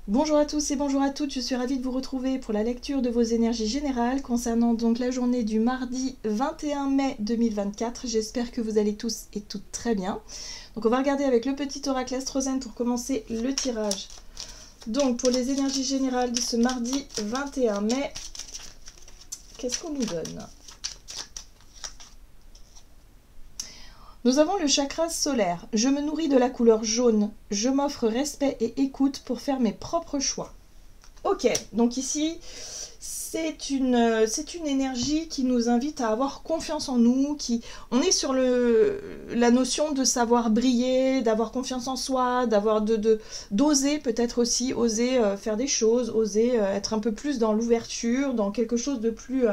Bonjour à tous et bonjour à toutes, je suis ravie de vous retrouver pour la lecture de vos énergies générales concernant donc la journée du mardi 21 mai 2024. J'espère que vous allez tous et toutes très bien. Donc on va regarder avec le petit oracle astrozène pour commencer le tirage. Donc pour les énergies générales de ce mardi 21 mai, qu'est-ce qu'on nous donne ? Nous avons le chakra solaire. Je me nourris de la couleur jaune. Je m'offre respect et écoute pour faire mes propres choix. Ok, donc ici, c'est une énergie qui nous invite à avoir confiance en nous. On est sur la notion de savoir briller, d'avoir confiance en soi, d'oser peut-être aussi, oser faire des choses, oser être un peu plus dans l'ouverture, dans quelque chose de plus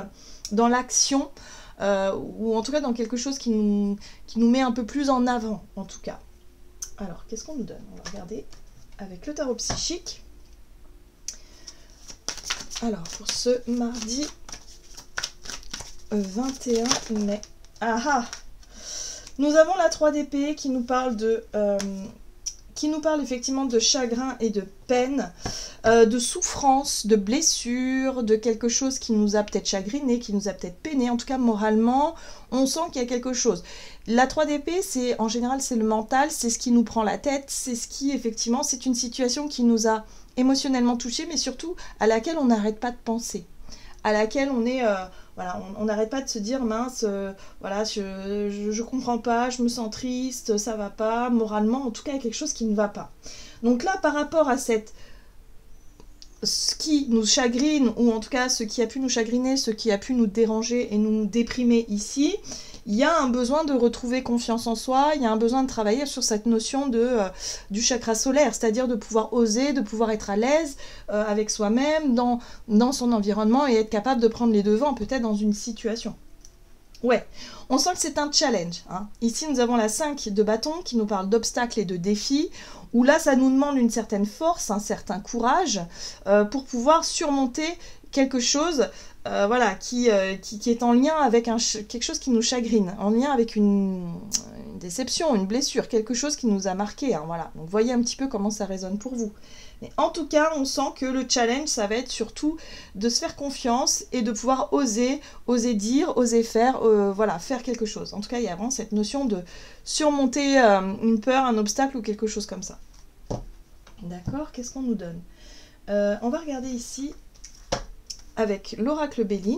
dans l'action. Ou en tout cas dans quelque chose qui nous met un peu plus en avant, en tout cas. Alors, qu'est-ce qu'on nous donne? On va regarder avec le tarot psychique. Alors, pour ce mardi 21 mai. Ah ah! Nous avons la 3 d'épée qui nous parle effectivement de chagrin et de peine, de souffrance, de blessure, de quelque chose qui nous a peut-être chagriné, qui nous a peut-être peiné. En tout cas, moralement, on sent qu'il y a quelque chose. La 3 d'épée, en général, c'est le mental, c'est ce qui nous prend la tête, c'est ce qui, effectivement, c'est une situation qui nous a émotionnellement touchés, mais surtout à laquelle on n'arrête pas de penser, à laquelle on est... voilà, on n'arrête pas de se dire, mince, voilà, je comprends pas, je me sens triste, ça va pas, moralement, en tout cas, il y a quelque chose qui ne va pas. Donc là, par rapport à ce qui nous chagrine, ou en tout cas ce qui a pu nous chagriner, ce qui a pu nous déranger et nous déprimer ici, il y a un besoin de retrouver confiance en soi, il y a un besoin de travailler sur cette notion du chakra solaire, c'est-à-dire de pouvoir oser, de pouvoir être à l'aise avec soi-même, dans son environnement et être capable de prendre les devants peut-être dans une situation. Ouais, on sent que c'est un challenge. Hein. Ici, nous avons la 5 de bâton qui nous parle d'obstacles et de défis, où là, ça nous demande une certaine force, un certain courage pour pouvoir surmonter quelque chose voilà, qui est en lien avec quelque chose qui nous chagrine, en lien avec une déception, une blessure, quelque chose qui nous a marqué. Hein, voilà. Donc, voyez un petit peu comment ça résonne pour vous. Mais en tout cas, on sent que le challenge, ça va être surtout de se faire confiance et de pouvoir oser dire, oser faire, voilà, faire quelque chose. En tout cas, il y a vraiment cette notion de surmonter une peur, un obstacle ou quelque chose comme ça. D'accord, qu'est-ce qu'on nous donne? On va regarder ici avec l'oracle Béline.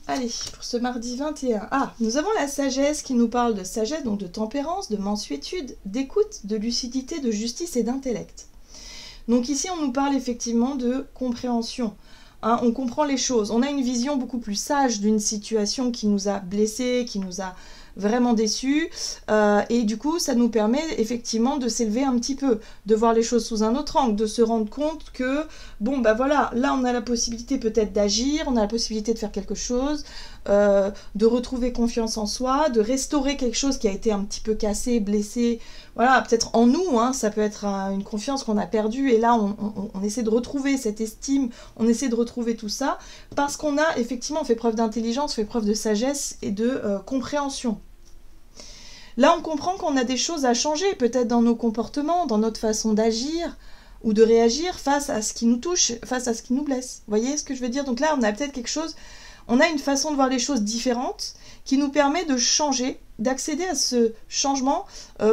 Allez, pour ce mardi 21. Ah, nous avons la sagesse qui nous parle de sagesse, donc de tempérance, de mansuétude, d'écoute, de lucidité, de justice et d'intellect. Donc ici, on nous parle effectivement de compréhension. Hein, on comprend les choses. On a une vision beaucoup plus sage d'une situation qui nous a blessés, qui nous a vraiment déçus. Et du coup, ça nous permet effectivement de s'élever un petit peu, de voir les choses sous un autre angle, de se rendre compte que, bon, bah voilà, là, on a la possibilité peut-être d'agir, on a la possibilité de faire quelque chose, de retrouver confiance en soi, de restaurer quelque chose qui a été un petit peu cassé, blessé, voilà, peut-être en nous, hein, ça peut être une confiance qu'on a perdue, et là, on essaie de retrouver cette estime, on essaie de retrouver tout ça, parce qu'on a effectivement fait preuve d'intelligence, fait preuve de sagesse et de compréhension. Là, on comprend qu'on a des choses à changer, peut-être dans nos comportements, dans notre façon d'agir ou de réagir face à ce qui nous touche, face à ce qui nous blesse. Vous voyez ce que je veux dire? Donc là, on a peut-être quelque chose, on a une façon de voir les choses différentes qui nous permet de changer, d'accéder à ce changement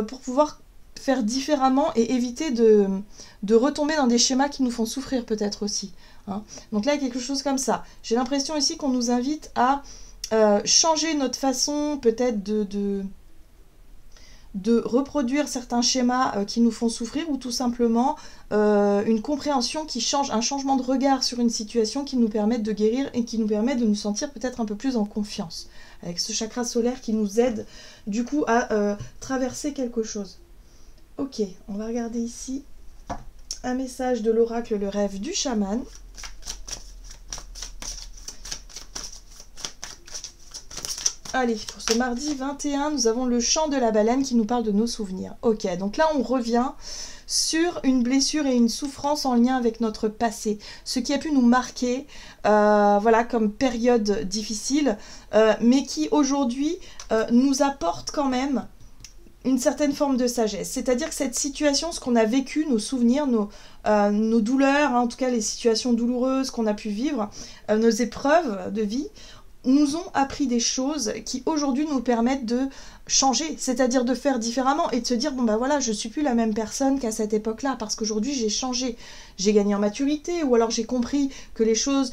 pour pouvoir faire différemment et éviter de retomber dans des schémas qui nous font souffrir peut-être aussi. Hein. Donc là, il y a quelque chose comme ça. J'ai l'impression ici qu'on nous invite à changer notre façon peut-être de reproduire certains schémas qui nous font souffrir ou tout simplement une compréhension qui change, un changement de regard sur une situation qui nous permet de guérir et qui nous permet de nous sentir peut-être un peu plus en confiance avec ce chakra solaire qui nous aide du coup à traverser quelque chose. Ok, on va regarder ici un message de l'oracle Le Rêve du Chaman. Allez, pour ce mardi 21, nous avons le chant de la baleine qui nous parle de nos souvenirs. Ok, donc là on revient sur une blessure et une souffrance en lien avec notre passé, ce qui a pu nous marquer, voilà, comme période difficile, mais qui aujourd'hui nous apporte quand même une certaine forme de sagesse. C'est-à-dire que cette situation, ce qu'on a vécu, nos souvenirs, nos douleurs, hein, en tout cas les situations douloureuses qu'on a pu vivre, nos épreuves de vie, nous ont appris des choses qui aujourd'hui nous permettent de changer, c'est-à-dire de faire différemment et de se dire, bon ben voilà, je suis plus la même personne qu'à cette époque-là, parce qu'aujourd'hui j'ai changé, j'ai gagné en maturité, ou alors j'ai compris que les choses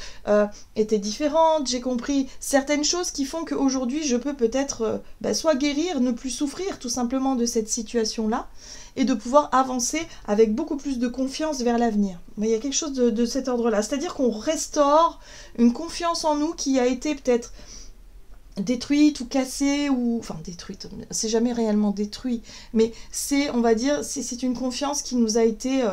étaient différentes, j'ai compris certaines choses qui font qu'aujourd'hui je peux peut-être soit guérir, ne plus souffrir tout simplement de cette situation-là, et de pouvoir avancer avec beaucoup plus de confiance vers l'avenir. Mais il y a quelque chose de cet ordre-là, c'est-à-dire qu'on restaure une confiance en nous qui a été peut-être détruite ou cassée, ou enfin détruite, c'est jamais réellement détruit, mais c'est, on va dire, c'est une confiance qui nous a été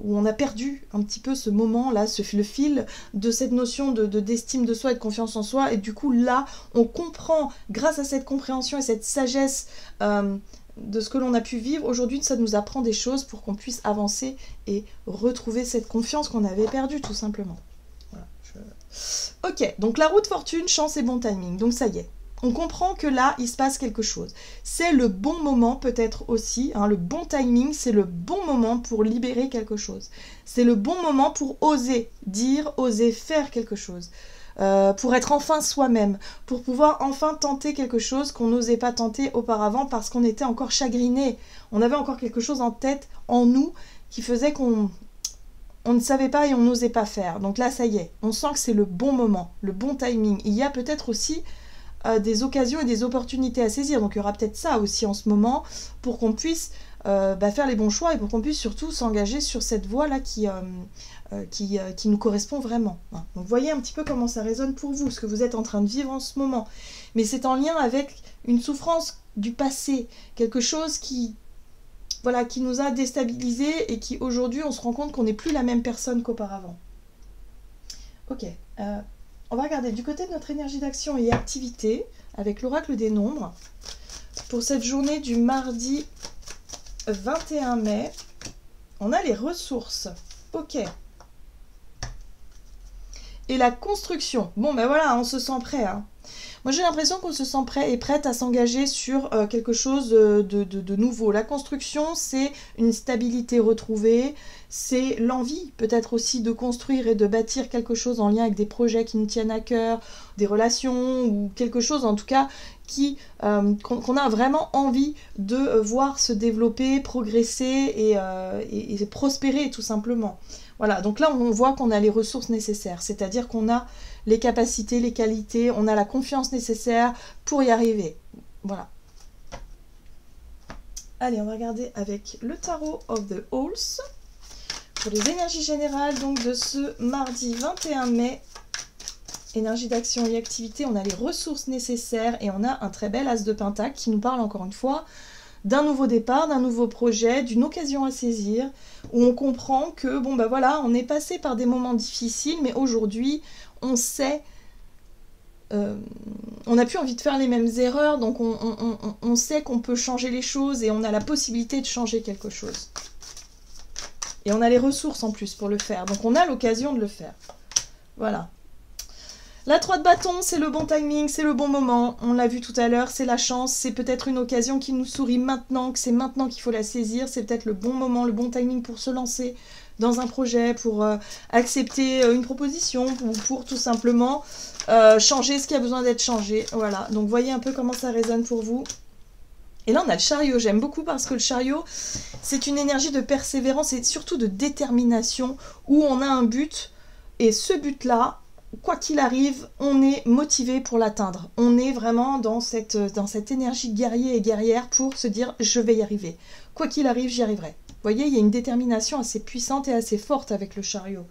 où on a perdu un petit peu ce moment là, le fil de cette notion d'estime de soi et de confiance en soi, et du coup là on comprend, grâce à cette compréhension et cette sagesse de ce que l'on a pu vivre, aujourd'hui ça nous apprend des choses pour qu'on puisse avancer et retrouver cette confiance qu'on avait perdue tout simplement. Voilà, Ok, donc la roue de fortune, chance et bon timing, donc ça y est. On comprend que là, il se passe quelque chose. C'est le bon moment peut-être aussi, hein, le bon timing, c'est le bon moment pour libérer quelque chose. C'est le bon moment pour oser dire, oser faire quelque chose. Pour être enfin soi-même, pour pouvoir enfin tenter quelque chose qu'on n'osait pas tenter auparavant parce qu'on était encore chagriné. On avait encore quelque chose en tête, en nous, qui faisait qu'on ne savait pas et on n'osait pas faire. Donc là, ça y est, on sent que c'est le bon moment, le bon timing. Il y a peut-être aussi des occasions et des opportunités à saisir. Donc il y aura peut-être ça aussi en ce moment pour qu'on puisse faire les bons choix et pour qu'on puisse surtout s'engager sur cette voie-là qui nous correspond vraiment. Donc voyez un petit peu comment ça résonne pour vous, ce que vous êtes en train de vivre en ce moment. Mais c'est en lien avec une souffrance du passé, quelque chose qui nous a déstabilisés et qui aujourd'hui on se rend compte qu'on n'est plus la même personne qu'auparavant. Ok, on va regarder du côté de notre énergie d'action et activité avec l'oracle des nombres pour cette journée du mardi 21 mai. On a les ressources. Ok. Et la construction. Bon, ben voilà, on se sent prêt. Hein. Moi, j'ai l'impression qu'on se sent prêt et prête à s'engager sur quelque chose de nouveau. La construction, c'est une stabilité retrouvée, c'est l'envie peut-être aussi de construire et de bâtir quelque chose en lien avec des projets qui nous tiennent à cœur, des relations ou quelque chose en tout cas qu'on a vraiment envie de voir se développer, progresser et prospérer tout simplement. Voilà, donc là on voit qu'on a les ressources nécessaires, c'est-à-dire qu'on a les capacités, les qualités, on a la confiance nécessaire pour y arriver. Voilà. Allez, on va regarder avec le tarot of the Owls pour les énergies générales donc de ce mardi 21 mai. Énergie d'action et activité, on a les ressources nécessaires et on a un très bel as de pentacle qui nous parle encore une fois d'un nouveau départ, d'un nouveau projet, d'une occasion à saisir, où on comprend que, bon ben voilà, on est passé par des moments difficiles, mais aujourd'hui, on sait, on n'a plus envie de faire les mêmes erreurs, donc on sait qu'on peut changer les choses et on a la possibilité de changer quelque chose. Et on a les ressources en plus pour le faire, donc on a l'occasion de le faire. Voilà. La 3 de bâton, c'est le bon timing, c'est le bon moment, on l'a vu tout à l'heure, c'est la chance, c'est peut-être une occasion qui nous sourit maintenant, que c'est maintenant qu'il faut la saisir, c'est peut-être le bon moment, le bon timing pour se lancer dans un projet, pour accepter une proposition, ou pour tout simplement changer ce qui a besoin d'être changé. Voilà, donc voyez un peu comment ça résonne pour vous. Et là on a le chariot, j'aime beaucoup parce que le chariot, c'est une énergie de persévérance et surtout de détermination, où on a un but, et ce but-là, quoi qu'il arrive, on est motivé pour l'atteindre. On est vraiment dans cette énergie guerrier et guerrière pour se dire « je vais y arriver ». Quoi qu'il arrive, j'y arriverai. Vous voyez, il y a une détermination assez puissante et assez forte avec le chariot.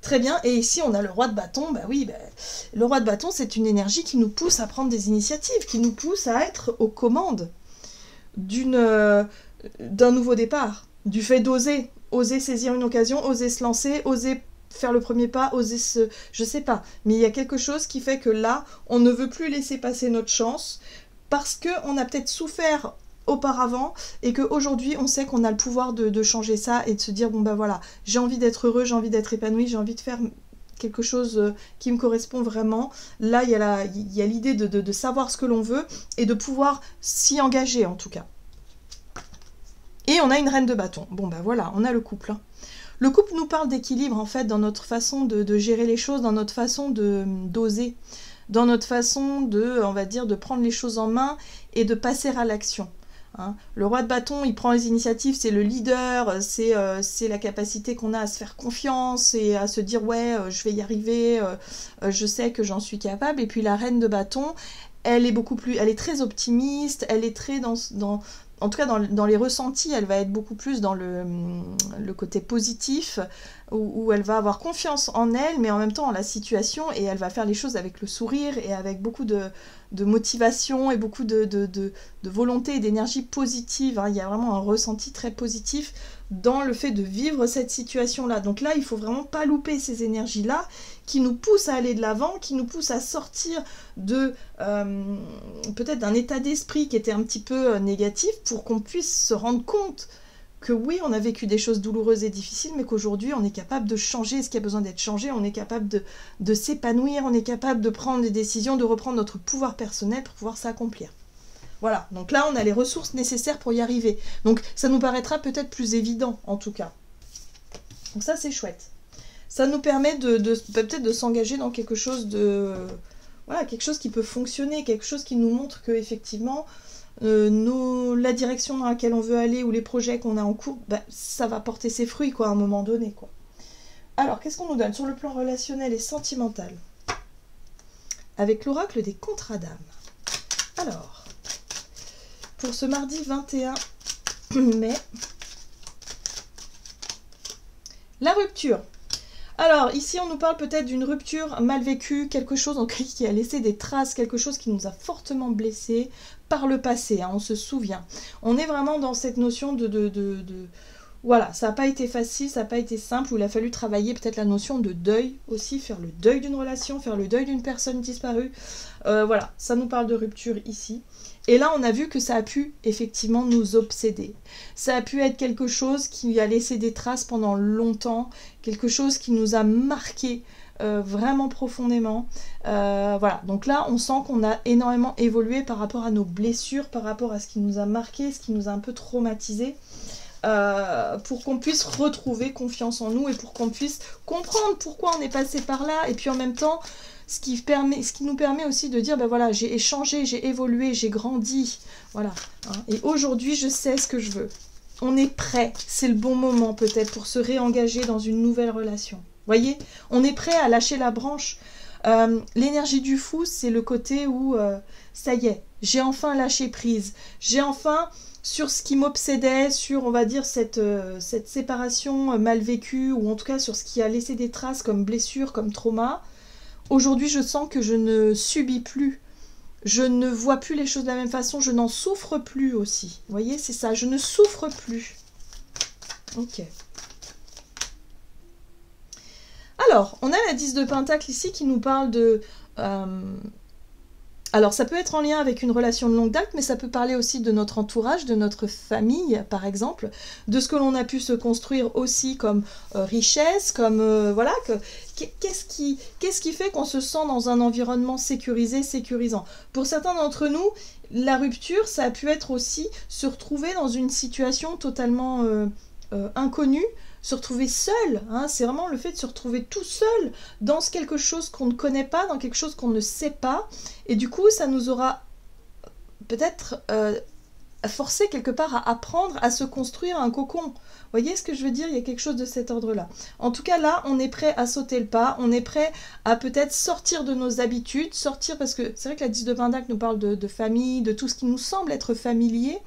Très bien, et ici on a le roi de bâton. Bah oui, le roi de bâton, c'est une énergie qui nous pousse à prendre des initiatives, qui nous pousse à être aux commandes d'un nouveau départ, du fait d'oser saisir une occasion, oser se lancer, oser faire le premier pas, oser je sais pas, mais il y a quelque chose qui fait que là, on ne veut plus laisser passer notre chance, parce qu'on a peut-être souffert auparavant et qu'aujourd'hui on sait qu'on a le pouvoir de changer ça et de se dire bon ben voilà, j'ai envie d'être heureux, j'ai envie d'être épanoui, j'ai envie de faire quelque chose qui me correspond vraiment. Là il y a l'idée de savoir ce que l'on veut et de pouvoir s'y engager en tout cas. Et on a une reine de bâton. Bon ben voilà, on a le couple. Hein. Le couple nous parle d'équilibre en fait dans notre façon de gérer les choses, dans notre façon d'oser, dans notre façon on va dire, de prendre les choses en main et de passer à l'action. Hein. Le roi de bâton, il prend les initiatives, c'est le leader, c'est la capacité qu'on a à se faire confiance et à se dire ouais, je vais y arriver, je sais que j'en suis capable. Et puis la reine de bâton, elle est très optimiste, elle est très en tout cas, dans les ressentis, elle va être beaucoup plus dans le côté positif, où elle va avoir confiance en elle, mais en même temps en la situation, et elle va faire les choses avec le sourire et avec beaucoup de motivation et beaucoup de volonté et d'énergie positive. Hein. Il y a vraiment un ressenti très positif dans le fait de vivre cette situation-là. Donc là, il ne faut vraiment pas louper ces énergies-là qui nous poussent à aller de l'avant, qui nous poussent à sortir de peut-être d'un état d'esprit qui était un petit peu négatif pour qu'on puisse se rendre compte que oui, on a vécu des choses douloureuses et difficiles, mais qu'aujourd'hui, on est capable de changer ce qui a besoin d'être changé, on est capable de s'épanouir, on est capable de prendre des décisions, de reprendre notre pouvoir personnel pour pouvoir s'accomplir. Voilà, donc là, on a les ressources nécessaires pour y arriver. Donc, ça nous paraîtra peut-être plus évident, en tout cas. Donc ça, c'est chouette. Ça nous permet peut-être de s'engager dans quelque chose voilà, quelque chose qui peut fonctionner, quelque chose qui nous montre que effectivement la direction dans laquelle on veut aller ou les projets qu'on a en cours, bah, ça va porter ses fruits quoi, à un moment donné. Quoi. Alors, qu'est-ce qu'on nous donne sur le plan relationnel et sentimental? Avec l'oracle des contrats d'âme. Alors, pour ce mardi 21 mai, la rupture. Alors, ici, on nous parle peut-être d'une rupture mal vécue, quelque chose qui a laissé des traces, quelque chose qui nous a fortement blessés par le passé, hein, on se souvient. On est vraiment dans cette notion voilà, ça n'a pas été facile, ça n'a pas été simple, où il a fallu travailler peut-être la notion de deuil aussi, faire le deuil d'une relation, faire le deuil d'une personne disparue. Voilà, ça nous parle de rupture ici. Et là, on a vu que ça a pu effectivement nous obséder. Ça a pu être quelque chose qui a laissé des traces pendant longtemps, quelque chose qui nous a marqué vraiment profondément. Voilà, donc là, on sent qu'on a énormément évolué par rapport à nos blessures, par rapport à ce qui nous a marqué, ce qui nous a un peu traumatisé. Pour qu'on puisse retrouver confiance en nous et pour qu'on puisse comprendre pourquoi on est passé par là et puis en même temps ce qui nous permet aussi de dire ben voilà, j'ai changé, j'ai évolué, j'ai grandi, voilà, hein, et aujourd'hui je sais ce que je veux. On est prêt, c'est le bon moment peut-être pour se réengager dans une nouvelle relation. Voyez, on est prêt à lâcher la branche. L'énergie du fou, c'est le côté où ça y est, j'ai enfin lâché prise, j'ai enfin sur ce qui m'obsédait, sur on va dire cette séparation mal vécue, ou en tout cas sur ce qui a laissé des traces comme blessure, comme trauma. Aujourd'hui je sens que je ne subis plus, je ne vois plus les choses de la même façon, je n'en souffre plus aussi. Vous voyez, c'est ça, je ne souffre plus. Ok. Alors, on a la 10 de Pentacle ici qui nous parle de... Alors, ça peut être en lien avec une relation de longue date, mais ça peut parler aussi de notre entourage, de notre famille, par exemple, de ce que l'on a pu se construire aussi comme richesse, comme... voilà, qu'est-ce qui fait qu'on se sent dans un environnement sécurisé, sécurisant? Pour certains d'entre nous, la rupture, ça a pu être aussi se retrouver dans une situation totalement inconnue, se retrouver seul, hein, c'est vraiment le fait de se retrouver tout seul dans quelque chose qu'on ne connaît pas, dans quelque chose qu'on ne sait pas, et du coup ça nous aura peut-être forcé quelque part à apprendre à se construire un cocon. Vous voyez ce que je veux dire? Il y a quelque chose de cet ordre-là. En tout cas là, on est prêt à sauter le pas, on est prêt à peut-être sortir de nos habitudes, sortir, parce que c'est vrai que la 10 de Pentacle nous parle de famille, de tout ce qui nous semble être familier,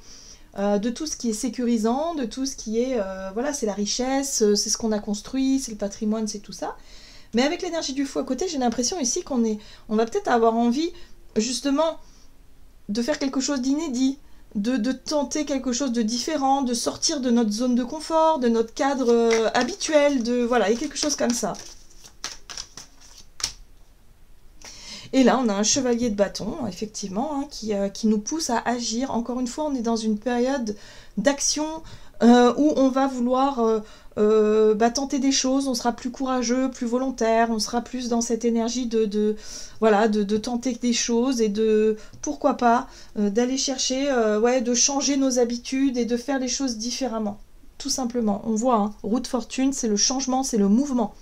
de tout ce qui est sécurisant, de tout ce qui est, voilà, c'est la richesse, c'est ce qu'on a construit, c'est le patrimoine, c'est tout ça. Mais avec l'énergie du fou à côté, j'ai l'impression ici on va peut-être avoir envie, justement, de faire quelque chose d'inédit, de tenter quelque chose de différent, de sortir de notre zone de confort, de notre cadre habituel, voilà, et quelque chose comme ça. Et là, on a un chevalier de bâton, effectivement, hein, qui nous pousse à agir. Encore une fois, on est dans une période d'action où on va vouloir tenter des choses, on sera plus courageux, plus volontaire, on sera plus dans cette énergie de tenter des choses et de, pourquoi pas, d'aller chercher, de changer nos habitudes et de faire les choses différemment. Tout simplement. On voit, hein, roue de fortune, c'est le changement, c'est le mouvement.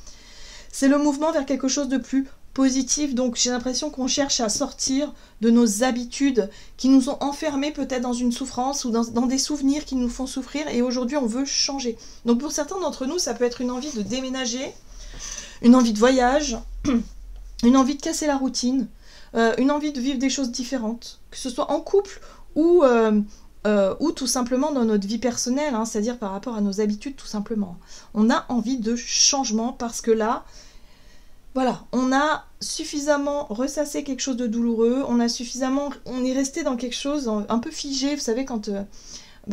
C'est le mouvement vers quelque chose de plus positif, donc j'ai l'impression qu'on cherche à sortir de nos habitudes qui nous ont enfermés peut-être dans une souffrance ou dans des souvenirs qui nous font souffrir, et aujourd'hui on veut changer. Donc pour certains d'entre nous, ça peut être une envie de déménager, une envie de voyage, une envie de casser la routine, une envie de vivre des choses différentes, que ce soit en couple ou tout simplement dans notre vie personnelle, hein, c'est-à-dire par rapport à nos habitudes tout simplement. On a envie de changement parce que là, voilà, on a suffisamment ressassé quelque chose de douloureux, on est resté dans quelque chose un peu figé. Vous savez, quand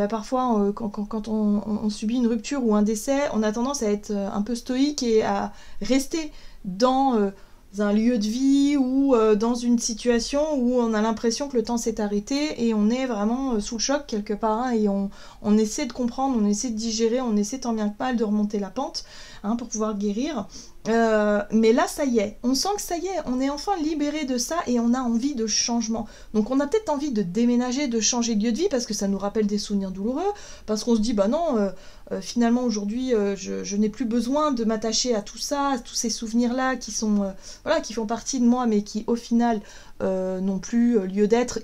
parfois quand on subit une rupture ou un décès, on a tendance à être un peu stoïque et à rester dans un lieu de vie ou dans une situation où on a l'impression que le temps s'est arrêté et on est vraiment sous le choc quelque part, hein, et on essaie de comprendre, on essaie de digérer, on essaie tant bien que mal de remonter la pente, hein, pour pouvoir guérir. Mais là, ça y est, on sent que ça y est, on est enfin libéré de ça et on a envie de changement. Donc on a peut-être envie de déménager, de changer de lieu de vie parce que ça nous rappelle des souvenirs douloureux, parce qu'on se dit, bah non, finalement aujourd'hui, je n'ai plus besoin de m'attacher à tout ça, à tous ces souvenirs-là qui sont, qui font partie de moi, mais qui au final n'ont plus lieu d'être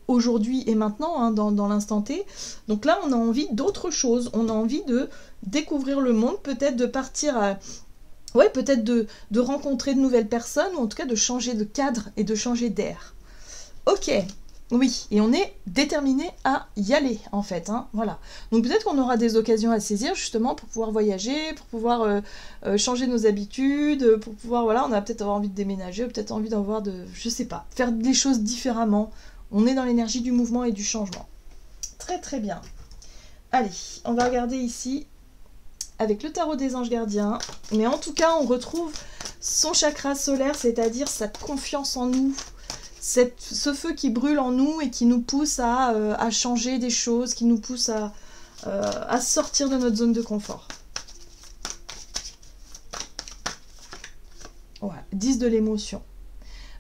aujourd'hui et maintenant, hein, dans l'instant T. Donc là, on a envie d'autre chose, on a envie de découvrir le monde, peut-être de partir à... Ouais, peut-être de rencontrer de nouvelles personnes, ou en tout cas de changer de cadre et de changer d'air. Ok, oui, et on est déterminé à y aller, en fait, hein, voilà. Donc peut-être qu'on aura des occasions à saisir, justement, pour pouvoir voyager, pour pouvoir changer nos habitudes, pour pouvoir, voilà, on a peut-être envie de déménager, peut-être envie d'avoir je sais pas, faire des choses différemment. On est dans l'énergie du mouvement et du changement. Très très bien. Allez, on va regarder ici avec le tarot des anges gardiens, mais en tout cas on retrouve son chakra solaire, c'est-à-dire cette confiance en nous, ce feu qui brûle en nous et qui nous pousse à changer des choses, qui nous pousse à sortir de notre zone de confort. Voilà, 10 de l'émotion.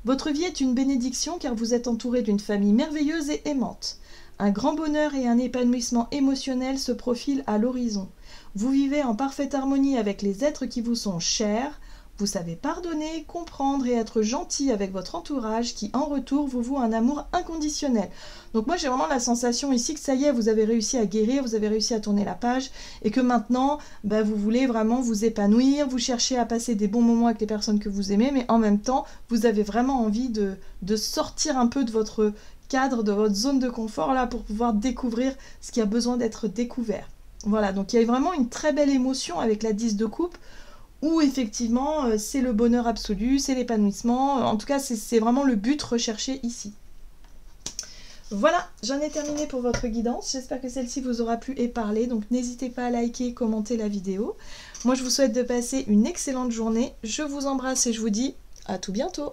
Votre vie est une bénédiction car vous êtes entouré d'une famille merveilleuse et aimante. Un grand bonheur et un épanouissement émotionnel se profilent à l'horizon. Vous vivez en parfaite harmonie avec les êtres qui vous sont chers. Vous savez pardonner, comprendre et être gentil avec votre entourage qui, en retour, vous voue un amour inconditionnel. Donc moi, j'ai vraiment la sensation ici que ça y est, vous avez réussi à guérir, vous avez réussi à tourner la page et que maintenant, vous voulez vraiment vous épanouir, vous cherchez à passer des bons moments avec les personnes que vous aimez, mais en même temps, vous avez vraiment envie de sortir un peu de votre cadre, de votre zone de confort là pour pouvoir découvrir ce qui a besoin d'être découvert. Voilà, donc il y a vraiment une très belle émotion avec la 10 de coupe où effectivement c'est le bonheur absolu, c'est l'épanouissement, en tout cas c'est vraiment le but recherché ici. Voilà, j'en ai terminé pour votre guidance, j'espère que celle-ci vous aura plu et parlé, donc n'hésitez pas à liker, commenter la vidéo. Moi je vous souhaite de passer une excellente journée, je vous embrasse et je vous dis à tout bientôt.